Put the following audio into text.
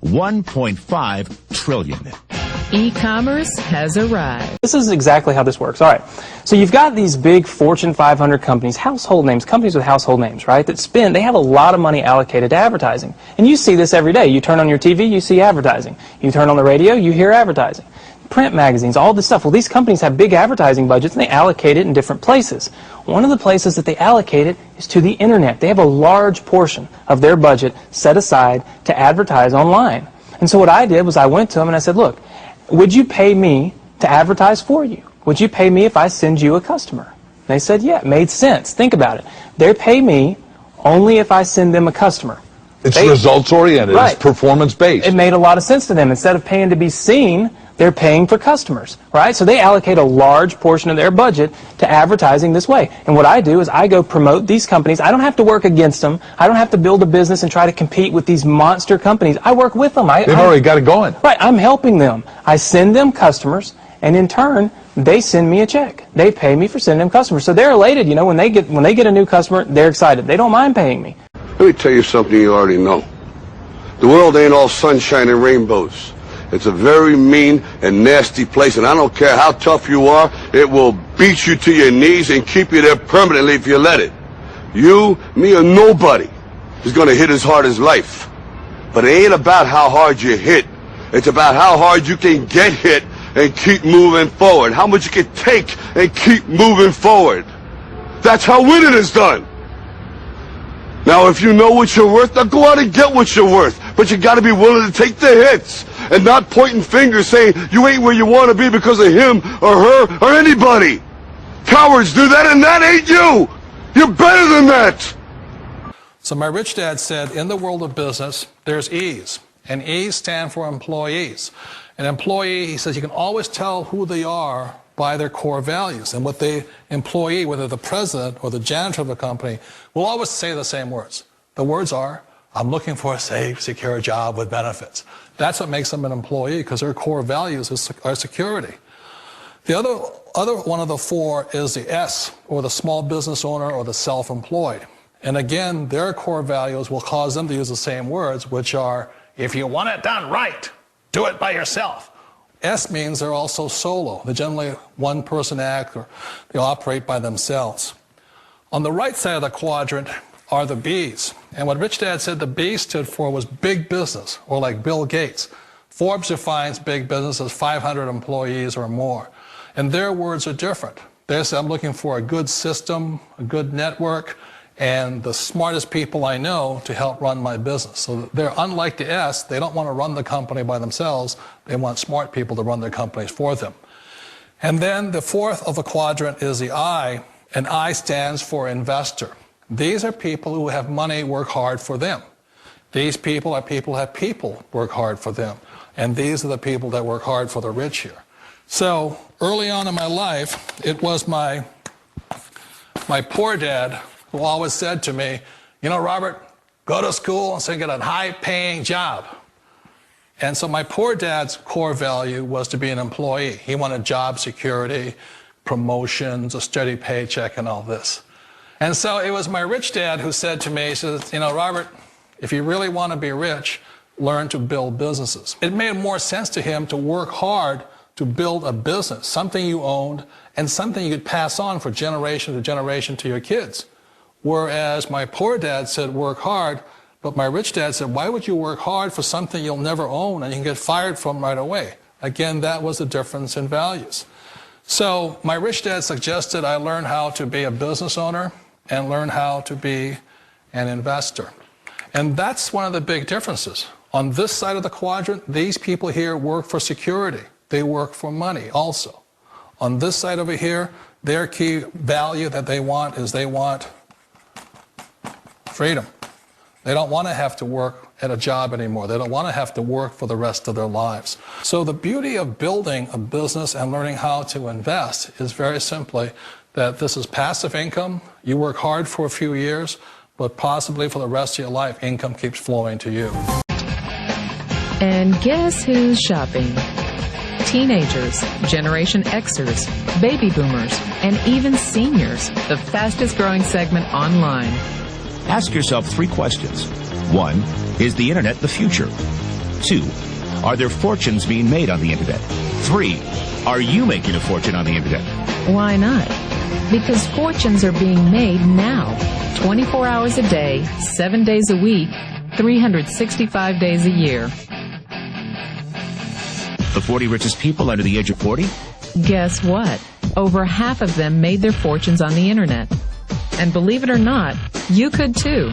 $1.5 trillion. E-commerce has arrived. This is exactly how this works. All right. So you've got these big Fortune 500 companies, household names, companies with household names, right, that spend, they have a lot of money allocated to advertising. And you see this every day. You turn on your TV, you see advertising. You turn on the radio, you hear advertising. Print magazines, all this stuff. Well, these companies have big advertising budgets and they allocate it in different places. One of the places that they allocate it is to the internet. They have a large portion of their budget set aside to advertise online. And so what I did was I went to them and I said, look, would you pay me to advertise for you? Would you pay me if I send you a customer? And they said, yeah, it made sense. Think about it. They pay me only if I send them a customer. It's results-oriented. Right. It's performance-based. It made a lot of sense to them. Instead of paying to be seen, they're paying for customers, right? So they allocate a large portion of their budget to advertising this way. And what I do is I go promote these companies. I don't have to work against them. I don't have to build a business and try to compete with these monster companies. I work with them. They've already got it going. Right. I'm helping them. I send them customers, and in turn, they send me a check. They pay me for sending them customers. So they're elated. You know, when they get a new customer, they're excited. They don't mind paying me. Let me tell you something you already know. The world ain't all sunshine and rainbows. It's a very mean and nasty place, and I don't care how tough you are, it will beat you to your knees and keep you there permanently if you let it. You, me, or nobody is going to hit as hard as life. But it ain't about how hard you hit. It's about how hard you can get hit and keep moving forward. How much you can take and keep moving forward. That's how winning is done. Now, if you know what you're worth, now go out and get what you're worth. But you got to be willing to take the hits and not pointing fingers saying you ain't where you want to be because of him or her or anybody. Cowards do that, and that ain't you. You're better than that. So my rich dad said, in the world of business, there's E's. And E's stand for employees. An employee, he says, you can always tell who they are by their core values. And what the employee, whether the president or the janitor of the company, will always say the same words. The words are, I'm looking for a safe, secure job with benefits. That's what makes them an employee, because their core values are security. The other one of the four is the S, or the small business owner or the self-employed. And again, their core values will cause them to use the same words, which are, if you want it done right, do it by yourself. S means they're also solo. They're generally one-person act, or they operate by themselves. On the right side of the quadrant are the B's. And what Rich Dad said the B stood for was big business, or like Bill Gates. Forbes defines big business as 500 employees or more. And their words are different. They say, I'm looking for a good system, a good network, and the smartest people I know to help run my business. So they're unlike the S. They don't want to run the company by themselves. They want smart people to run their companies for them. And then the fourth of the quadrant is the I, and I stands for investor. These are people who have money work hard for them. These people are people who have people work hard for them. And these are the people that work hard for the rich here. So early on in my life, it was my poor dad who always said to me, you know, Robert, go to school and so get a high-paying job. And so my poor dad's core value was to be an employee. He wanted job security, promotions, a steady paycheck, and all this. And so it was my rich dad who said to me, he says, you know, Robert, if you really want to be rich, learn to build businesses. It made more sense to him to work hard to build a business, something you owned and something you could pass on for generation to generation to your kids. Whereas my poor dad said work hard, but my rich dad said, why would you work hard for something you'll never own and you can get fired from right away? Again, that was the difference in values. So my rich dad suggested I learn how to be a business owner and learn how to be an investor. And that's one of the big differences. On this side of the quadrant, these people here work for security. They work for money also. On this side over here, their key value that they want is they want freedom. They don't want to have to work at a job anymore. They don't want to have to work for the rest of their lives. So the beauty of building a business and learning how to invest is very simply that this is passive income. You work hard for a few years, but possibly for the rest of your life, income keeps flowing to you. And guess who's shopping? Teenagers, Generation Xers, baby boomers, and even seniors, the fastest growing segment online. Ask yourself 3 questions. 1, is the internet the future? 2. Are there fortunes being made on the Internet? 3. Are you making a fortune on the Internet? Why not? Because fortunes are being made now. 24 hours a day, 7 days a week, 365 days a year. The 40 richest people under the age of 40? Guess what? Over half of them made their fortunes on the Internet. And believe it or not, you could too.